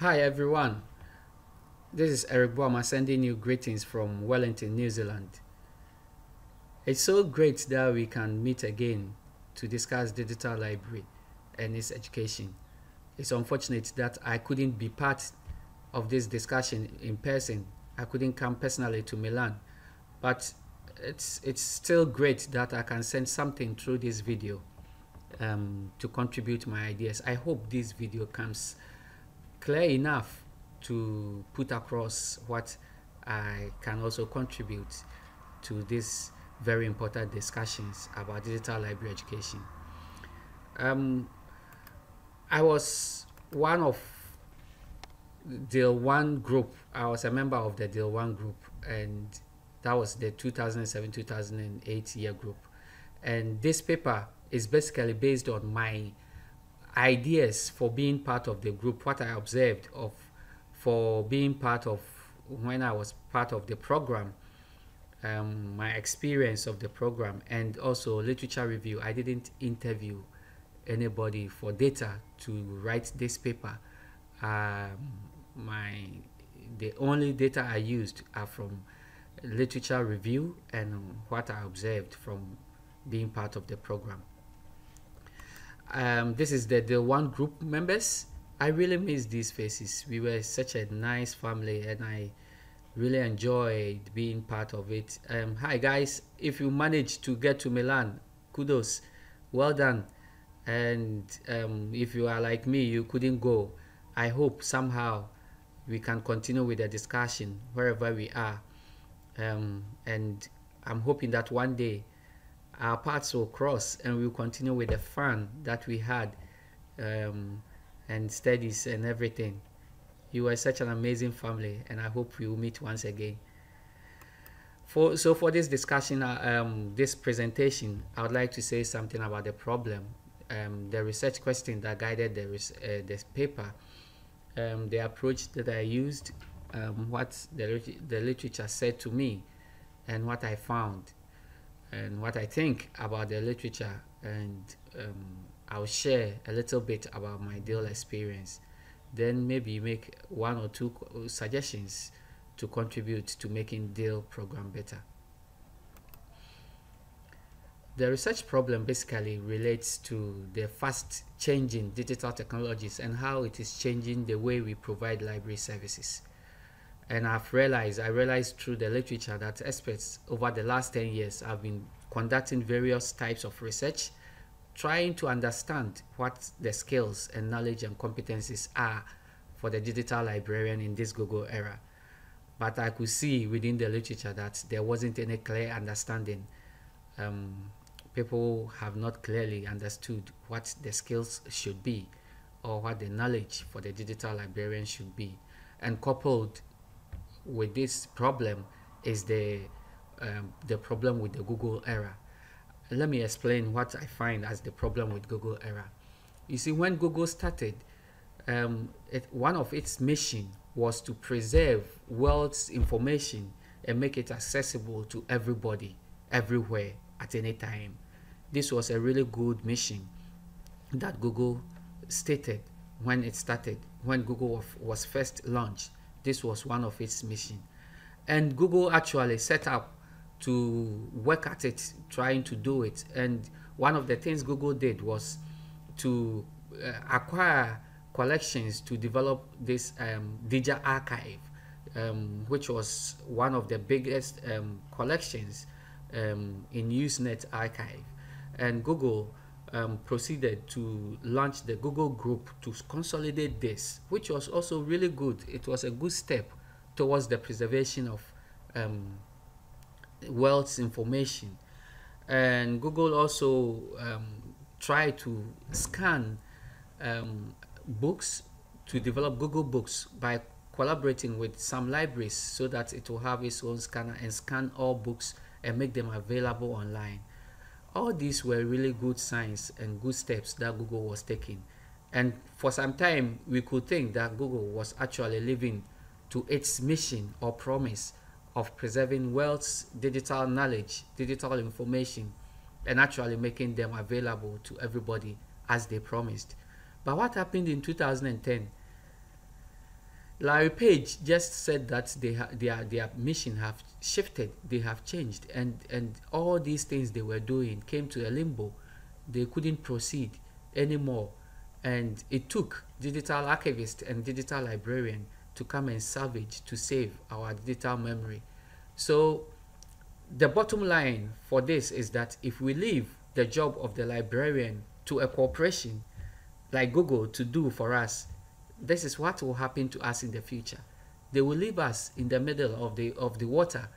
Hi everyone, this is Eric Boama sending you greetings from Wellington, New Zealand. It's so great that we can meet again to discuss digital library and its education. It's unfortunate that I couldn't be part of this discussion in person. I couldn't come personally to Milan, but it's still great that I can send something through this video to contribute my ideas. I hope this video comes clear enough to put across what I can also contribute to these very important discussions about digital library education. Um, I was one of Deal 1 group. I was a member of the Deal 1 group, and that was the 2007-2008 year group. And this paper is basically based on my ideas for being part of the group, what I observed of for being part of when I was part of the program, my experience of the program, and also literature review. I didn't interview anybody for data to write this paper. The only data I used are from literature review and what I observed from being part of the program. This is the one group members. I really miss these faces. We were such a nice family, and I really enjoyed being part of it. Hi guys, if you managed to get to Milan, kudos, well done. And if you are like me, you couldn't go, I hope somehow we can continue with the discussion wherever we are. And I'm hoping that one day our paths will cross and we'll continue with the fun that we had, and studies and everything. You were such an amazing family, and I hope we will meet once again. For this discussion, this presentation, I would like to say something about the problem, the research question that guided this paper, the approach that I used, what the literature said to me, and what I found, and what I think about the literature, and I'll share a little bit about my Deal experience. Then maybe make one or two suggestions to contribute to making Deal program better. The research problem basically relates to the fast changing digital technologies and how it is changing the way we provide library services. And I realized through the literature that experts over the last 10 years have been conducting various types of research, trying to understand what the skills and knowledge and competencies are for the digital librarian in this Google era. But I could see within the literature that there wasn't any clear understanding. People have not clearly understood what the skills should be or what the knowledge for the digital librarian should be. And coupled with this problem is the problem with the Google era. Let me explain what I find as the problem with Google era. You see, when Google started, one of its mission was to preserve world's information and make it accessible to everybody, everywhere, at any time. This was a really good mission that Google stated when it started, when Google was first launched. This was one of its mission. And Google actually set up to work at it, trying to do it. And one of the things Google did was to acquire collections to develop this digital archive, which was one of the biggest collections in Usenet archive. And Google proceeded to launch the Google Group to consolidate this, which was also really good. It was a good step towards the preservation of world's information. And Google also tried to scan books, to develop Google Books by collaborating with some libraries so that it will have its own scanner and scan all books and make them available online. All these were really good signs and good steps that Google was taking. And for some time, we could think that Google was actually living to its mission or promise of preserving world's digital knowledge, digital information, and actually making them available to everybody as they promised. But what happened in 2010? Larry Page just said that their mission have shifted, they have changed, and all these things they were doing came to a limbo. They couldn't proceed anymore, and it took digital archivist and digital librarian to come and salvage, to save our digital memory. So the bottom line for this is that if we leave the job of the librarian to a corporation like Google to do for us, this is what will happen to us in the future. They will leave us in the middle of the water.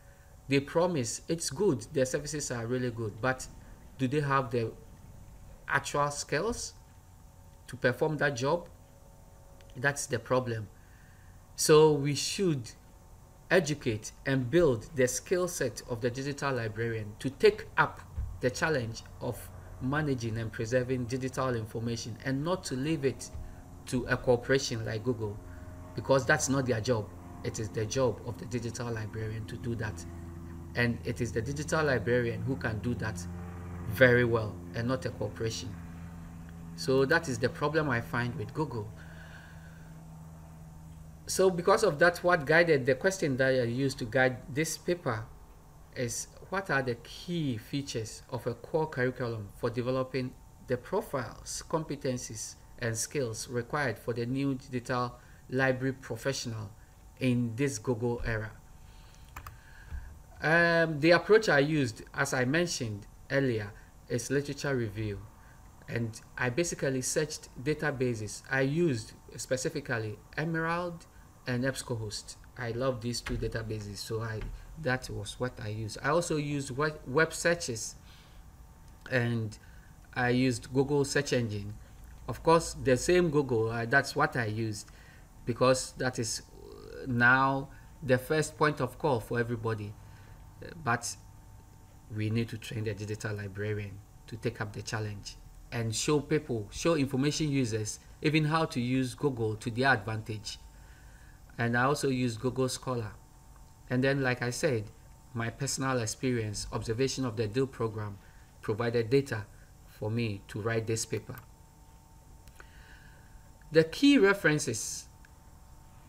They promise it's good, their services are really good, but do they have the actual skills to perform that job? That's the problem. So we should educate and build the skill set of the digital librarian to take up the challenge of managing and preserving digital information, and not to leave it to a corporation like Google, because that's not their job. It is the job of the digital librarian to do that, and it is the digital librarian who can do that very well, and not a corporation. So that is the problem I find with Google. So because of that, what guided the question that I used to guide this paper is, what are the key features of a core curriculum for developing the profiles, competencies, and skills required for the new digital library professional in this Google era? The approach I used, as I mentioned earlier, is literature review. And I basically searched databases. I used specifically Emerald and EBSCOhost. I love these two databases, so that was what I used. I also used web searches, and I used Google search engine. Of course, the same Google, that's what I used, because that is now the first point of call for everybody. But we need to train the digital librarian to take up the challenge and show people, show information users, even how to use Google to their advantage. And I also use Google Scholar. And then, like I said, my personal experience, observation of the DIL program, provided data for me to write this paper. The key references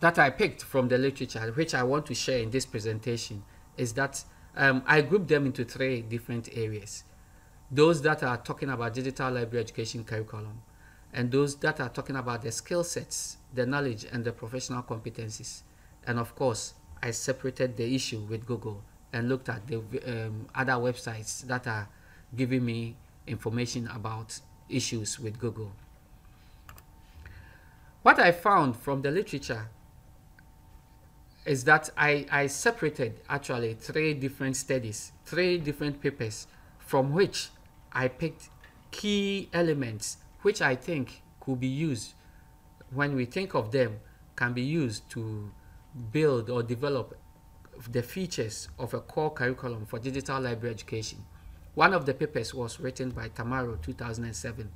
that I picked from the literature, which I want to share in this presentation, is that I grouped them into 3 different areas. Those that are talking about digital library education curriculum, and those that are talking about the skill sets, the knowledge, and the professional competencies. And of course, I separated the issue with Google and looked at the other websites that are giving me information about issues with Google. What I found from the literature is that I separated actually 3 different studies, 3 different papers, from which I picked key elements which I think could be used, when we think of them, can be used to build or develop the features of a core curriculum for digital library education. One of the papers was written by Tamaro, 2007.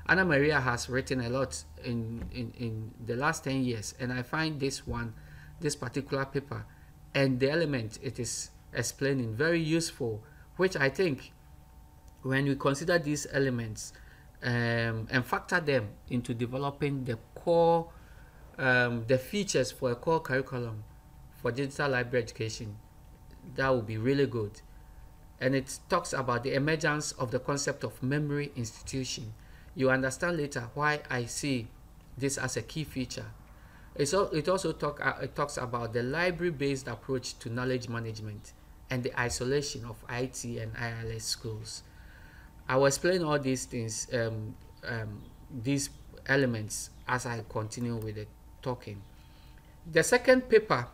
Anna Maria has written a lot in the last 10 years, and I find this particular paper and the element it is explaining very useful, which I think when we consider these elements and factor them into developing the core, the features for a core curriculum for digital library education, that would be really good. And it talks about the emergence of the concept of memory institution. You understand later why I see this as a key feature. It also talks about the library-based approach to knowledge management and the isolation of IT and ILS schools. I will explain all these things, these elements, as I continue with the talking. The second paper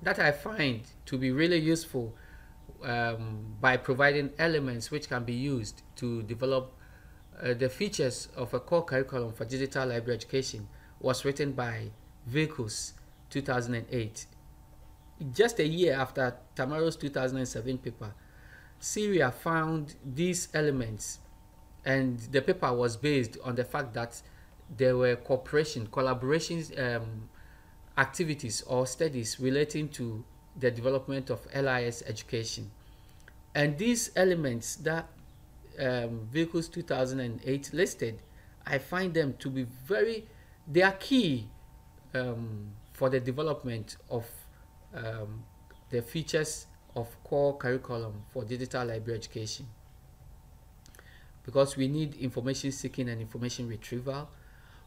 that I find to be really useful by providing elements which can be used to develop the features of a core curriculum for digital library education was written by Vehicles, 2008. Just a year after Tamaro's 2007 paper, Syria found these elements, and the paper was based on the fact that there were collaborations, activities or studies relating to the development of LIS education. And these elements that Vehicles 2008 listed, I find them to be they are key for the development of um, the features of core curriculum for digital library education, because we need information seeking and information retrieval.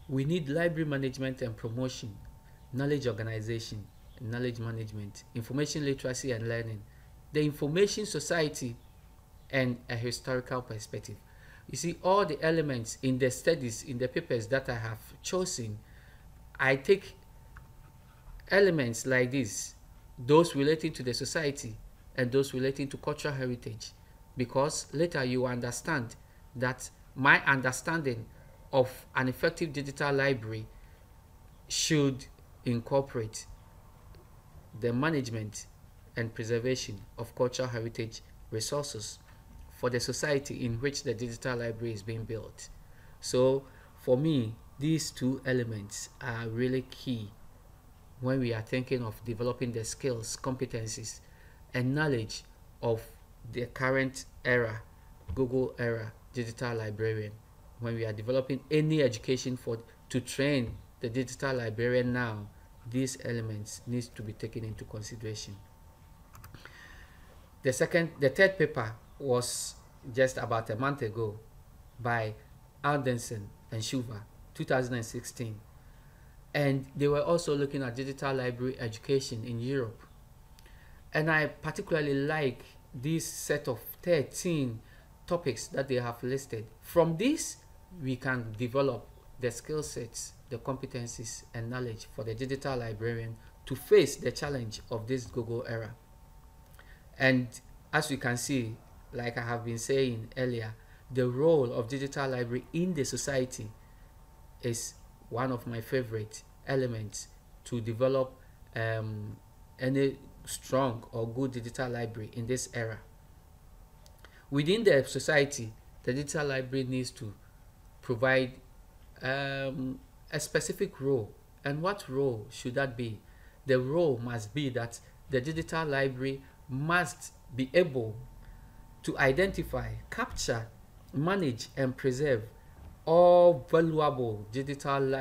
We need library management and promotion, knowledge organization, knowledge management, information literacy and learning, the information society, and a historical perspective. You see, all the elements in the studies, in the papers that I have chosen, I take elements like this, those relating to the society and those relating to cultural heritage, because later you understand that my understanding of an effective digital library should incorporate the management and preservation of cultural heritage resources for the society in which the digital library is being built. So for me, these two elements are really key when we are thinking of developing the skills, competencies, and knowledge of the current era, Google era, digital librarian. When we are developing any education to train the digital librarian now, these elements need to be taken into consideration. The third paper was just about a month ago by Aldenson and Schuver, 2016. And they were also looking at digital library education in Europe. And I particularly like this set of 13 topics that they have listed. From this, we can develop the skill sets, the competencies, and knowledge for the digital librarian to face the challenge of this Google era. And as you can see, like I have been saying earlier, the role of digital library in the society is one of my favorite elements to develop any strong or good digital library in this era. Within the society, the digital library needs to provide a specific role. And what role should that be? The role must be that the digital library must be able to identify, capture, manage, and preserve all valuable digital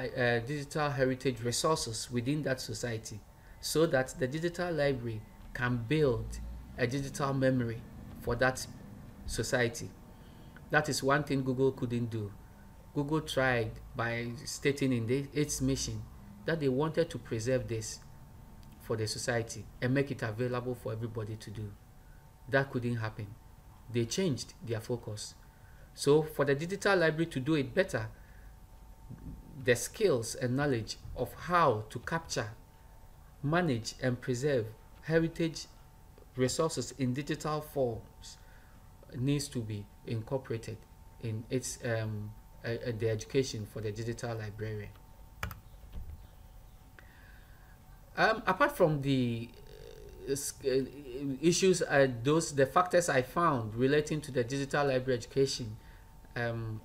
heritage resources within that society, so that the digital library can build a digital memory for that society. That is one thing Google couldn't do. Google tried by stating in its mission that they wanted to preserve this for the society and make it available for everybody to do. That couldn't happen. They changed their focus. So for the digital library to do it better, the skills and knowledge of how to capture, manage, and preserve heritage resources in digital forms needs to be incorporated in its the education for the digital librarian. Apart from the issues, the factors I found relating to the digital library education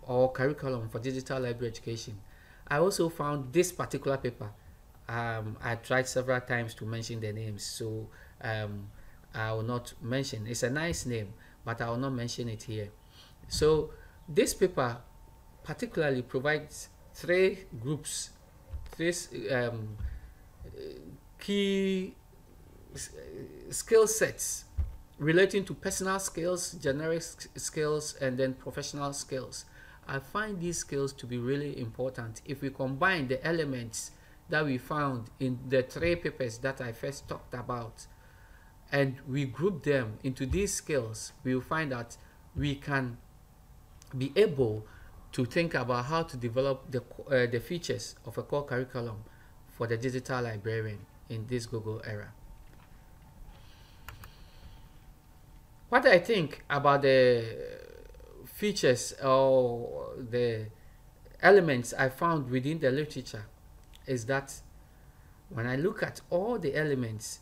or curriculum for digital library education, I also found this particular paper. I tried several times to mention the names, so I will not mention. It's a nice name, but I will not mention it here. So this paper particularly provides three groups, three key skill sets relating to personal skills, generic skills, and then professional skills. I find these skills to be really important. If we combine the elements that we found in the three papers that I first talked about, and we group them into these skills, we will find that we can be able to think about how to develop the features of a core curriculum for the digital librarian in this Google era. What I think about the features or the elements I found within the literature is that when I look at all the elements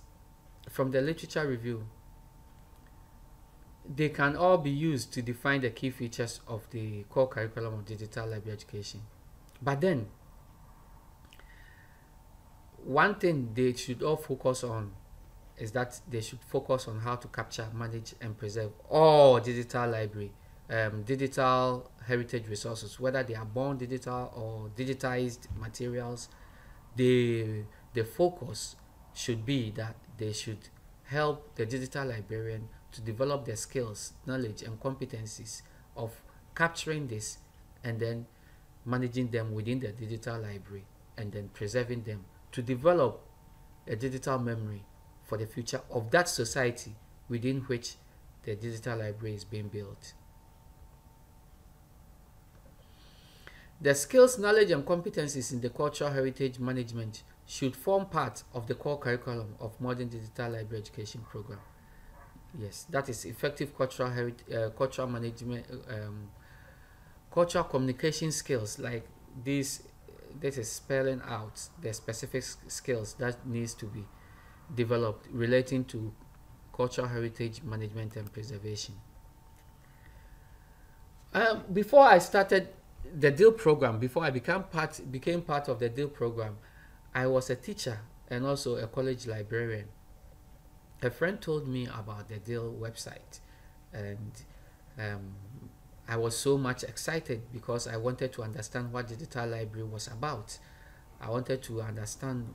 from the literature review, they can all be used to define the key features of the core curriculum of digital library education. But then, one thing they should all focus on is that they should focus on how to capture, manage, and preserve all digital library, digital heritage resources, whether they are born digital or digitized materials. They the focus should be that they should help the digital librarian to develop their skills, knowledge, and competencies of capturing this and then managing them within the digital library and then preserving them to develop a digital memory for the future of that society within which the digital library is being built. The skills, knowledge, and competencies in the cultural heritage management should form part of the core curriculum of modern digital library education program. Yes, that is effective cultural management, cultural communication skills like this. This is spelling out the specific skills that needs to be developed relating to cultural heritage management and preservation. Before I started the DEAL program, before I became part of the DEAL program, I was a teacher and also a college librarian. A friend told me about the DEAL website, and I was so much excited because I wanted to understand what digital library was about. I wanted to understand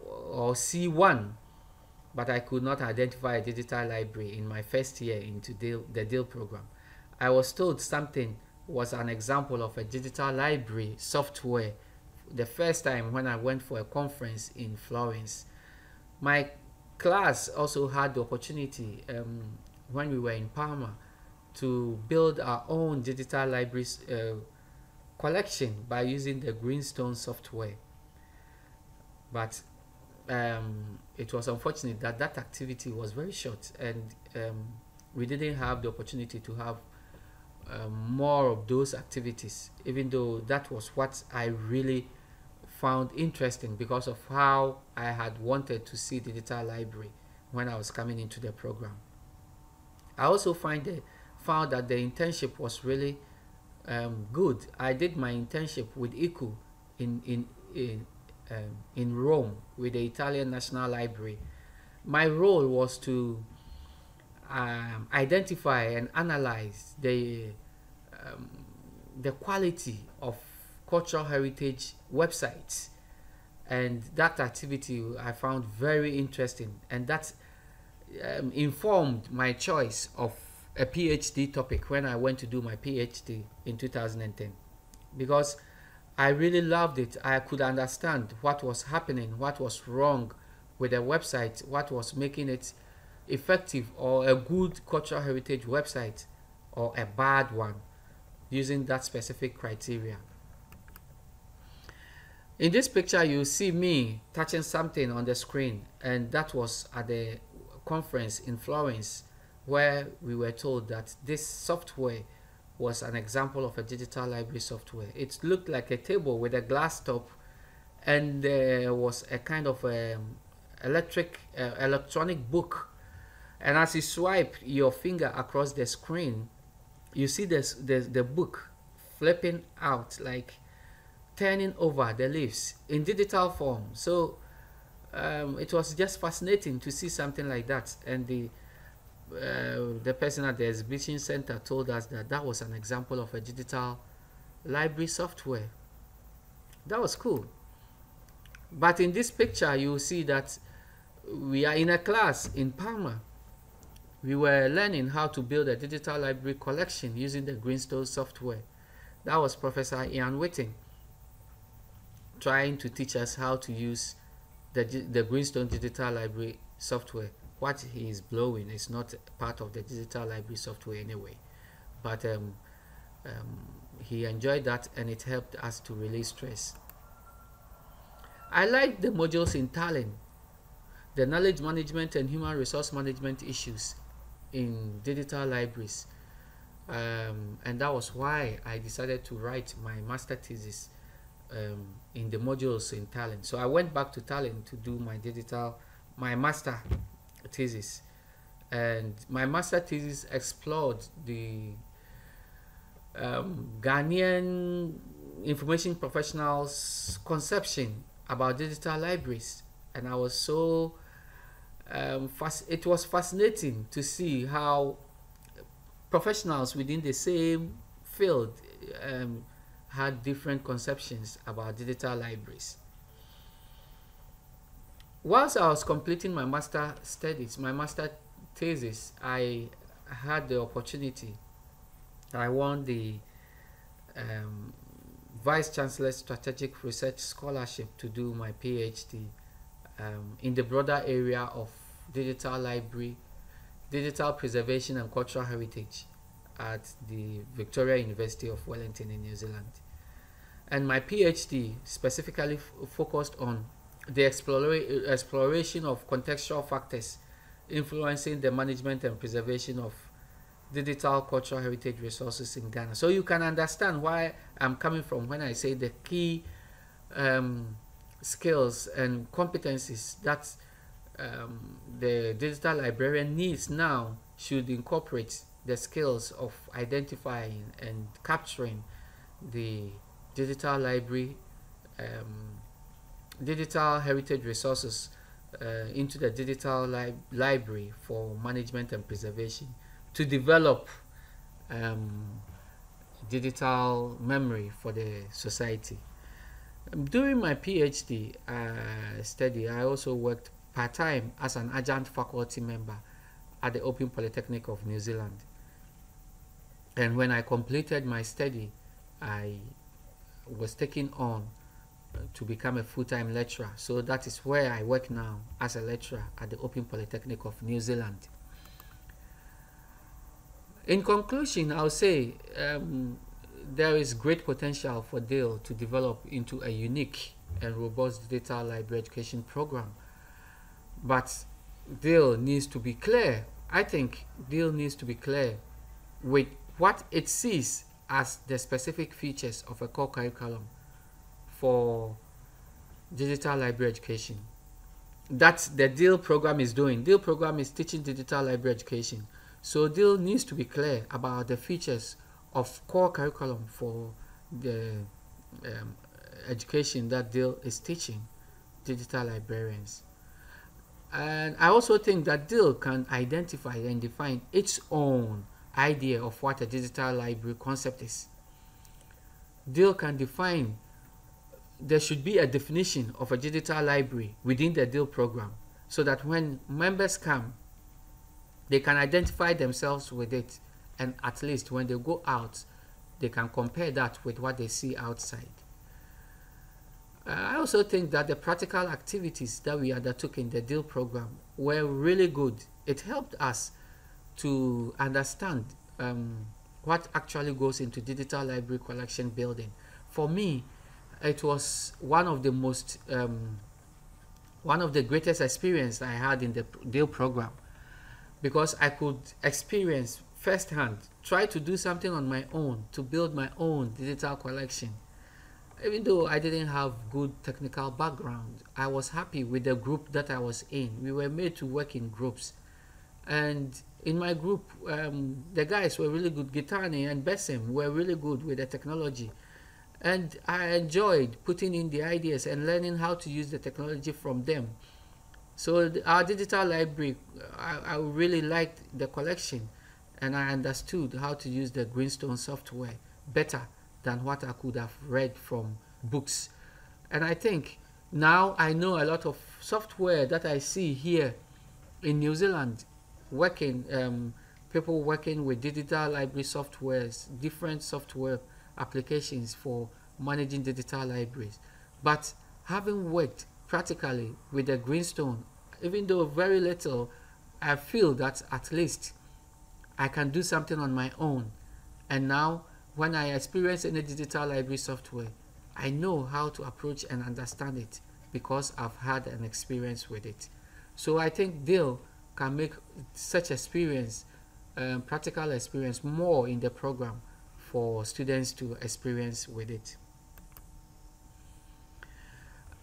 or see one, but I could not identify a digital library in my first year into the DEAL program. I was told something was an example of a digital library software the first time when I went for a conference in Florence. My class also had the opportunity when we were in Parma to build our own digital library collection by using the Greenstone software. But it was unfortunate that that activity was very short, and we didn't have the opportunity to have more of those activities, even though that was what I really found interesting because of how I had wanted to see digital library when I was coming into the program. I also found that the internship was really good. I did my internship with ICU in Rome with the Italian National Library. My role was to identify and analyze the quality of cultural heritage websites, and that activity I found very interesting, and that informed my choice of a PhD topic when I went to do my PhD in 2010, because I really loved it. I could understand what was happening, what was wrong with the website, what was making it effective or a good cultural heritage website or a bad one, using that specific criteria. In this picture, you see me touching something on the screen, and that was at the conference in Florence, where we were told that this software was an example of a digital library software. It looked like a table with a glass top, and there was a kind of electronic book. And as you swipe your finger across the screen, you see the book flipping out, like turning over the leaves in digital form. So it was just fascinating to see something like that. And the person at the exhibition center told us that that was an example of a digital library software. That was cool. But in this picture, you see that we are in a class in Parma. We were learning how to build a digital library collection using the Greenstone software. That was Professor Ian Whiting trying to teach us how to use the Greenstone digital library software. What he is blowing is not part of the digital library software anyway, but he enjoyed that, and it helped us to release stress. I like the modules in Tallinn, the knowledge management and human resource management issues in digital libraries, and that was why I decided to write my master thesis in the modules in Tallinn. So I went back to Tallinn to do my master thesis, and my master thesis explored the Ghanaian information professionals' conception about digital libraries, and I was so it was fascinating to see how professionals within the same field had different conceptions about digital libraries. Whilst I was completing my master studies, my master thesis, I had the opportunity. I won the um, Vice Chancellor Strategic Research Scholarship to do my PhD in the broader area of digital library, digital preservation and cultural heritage at the Victoria University of Wellington in New Zealand. And my PhD specifically focused on the exploration of contextual factors influencing the management and preservation of digital cultural heritage resources in Ghana. So you can understand why I'm coming from when I say the key skills and competencies that the digital librarian needs now should incorporate the skills of identifying and capturing the digital library, digital heritage resources into the digital library for management and preservation, to develop digital memory for the society. During my PhD study, I also worked part-time as an adjunct faculty member at the Open Polytechnic of New Zealand. And when I completed my study, I was taken on to become a full-time lecturer. So that is where I work now as a lecturer at the Open Polytechnic of New Zealand. In conclusion, I'll say there is great potential for DIL to develop into a unique and robust digital library education program. But DIL needs to be clear. I think DIL needs to be clear with what it sees as the specific features of a core curriculum for digital library education. That's the DIL program is doing. DIL program is teaching digital library education. So DIL needs to be clear about the features of core curriculum for the education that DIL is teaching digital librarians. And I also think that DIL can identify and define its own idea of what a digital library concept is. DIL can define, there should be a definition of a digital library within the DIL program, so that when members come, they can identify themselves with it, and at least when they go out, they can compare that with what they see outside. I also think that the practical activities that we undertook in the DIL program were really good. It helped us to understand what actually goes into digital library collection building. For me, it was one of the most, one of the greatest experience I had in the DIL program, because I could experience firsthand, try to do something on my own to build my own digital collection. Even though I didn't have good technical background, I was happy with the group that I was in. We were made to work in groups. And in my group, the guys were really good. Gitani and Besem were really good with the technology. And I enjoyed putting in the ideas and learning how to use the technology from them. So our digital library, I really liked the collection, and I understood how to use the Greenstone software better than what I could have read from books. And I think now I know a lot of software that I see here in New Zealand working, people working with digital library softwares, different software applications for managing digital libraries. But having worked practically with the Greenstone, even though very little, I feel that at least I can do something on my own. And now when I experience any digital library software, I know how to approach and understand it because I've had an experience with it. So I think DIL can make such experience, practical experience, more in the program for students to experience with it.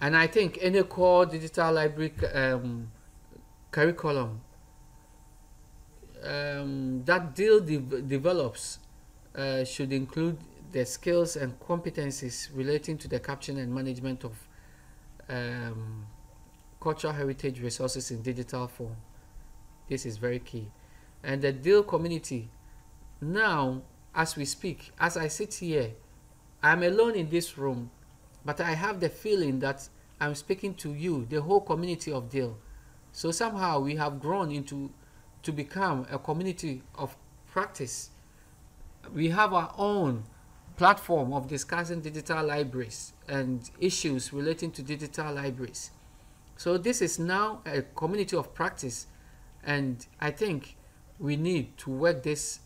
And I think any core digital library curriculum that DIL develops should include the skills and competencies relating to the capture and management of cultural heritage resources in digital form. This is very key. And the DIL community, now as we speak, as I sit here, I'm alone in this room, but I have the feeling that I'm speaking to you, the whole community of Deal. So somehow we have grown into to become a community of practice. We have our own platform of discussing digital libraries and issues relating to digital libraries. So this is now a community of practice, and I think we need to work this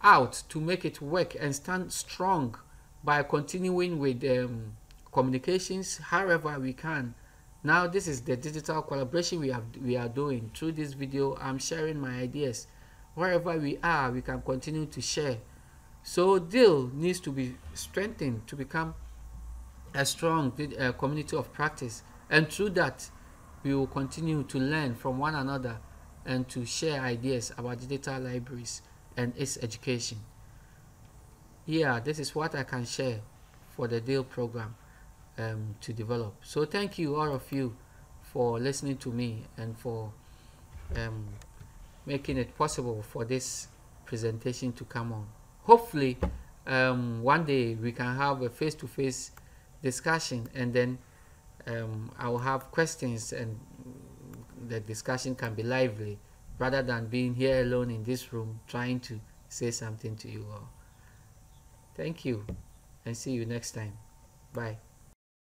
out to make it work and stand strong by continuing with communications however we can. Now this is the digital collaboration we are doing through this video. I'm sharing my ideas. Wherever we are, we can continue to share. So deal needs to be strengthened to become a strong community of practice, and through that we will continue to learn from one another and to share ideas about digital libraries and its education. Yeah, this is what I can share for the deal program to develop. So thank you all of you for listening to me and for um, making it possible for this presentation to come on. Hopefully one day we can have a face-to-face discussion, and then I will have questions and the discussion can be lively rather than being here alone in this room trying to say something to you all. Thank you and see you next time. Bye.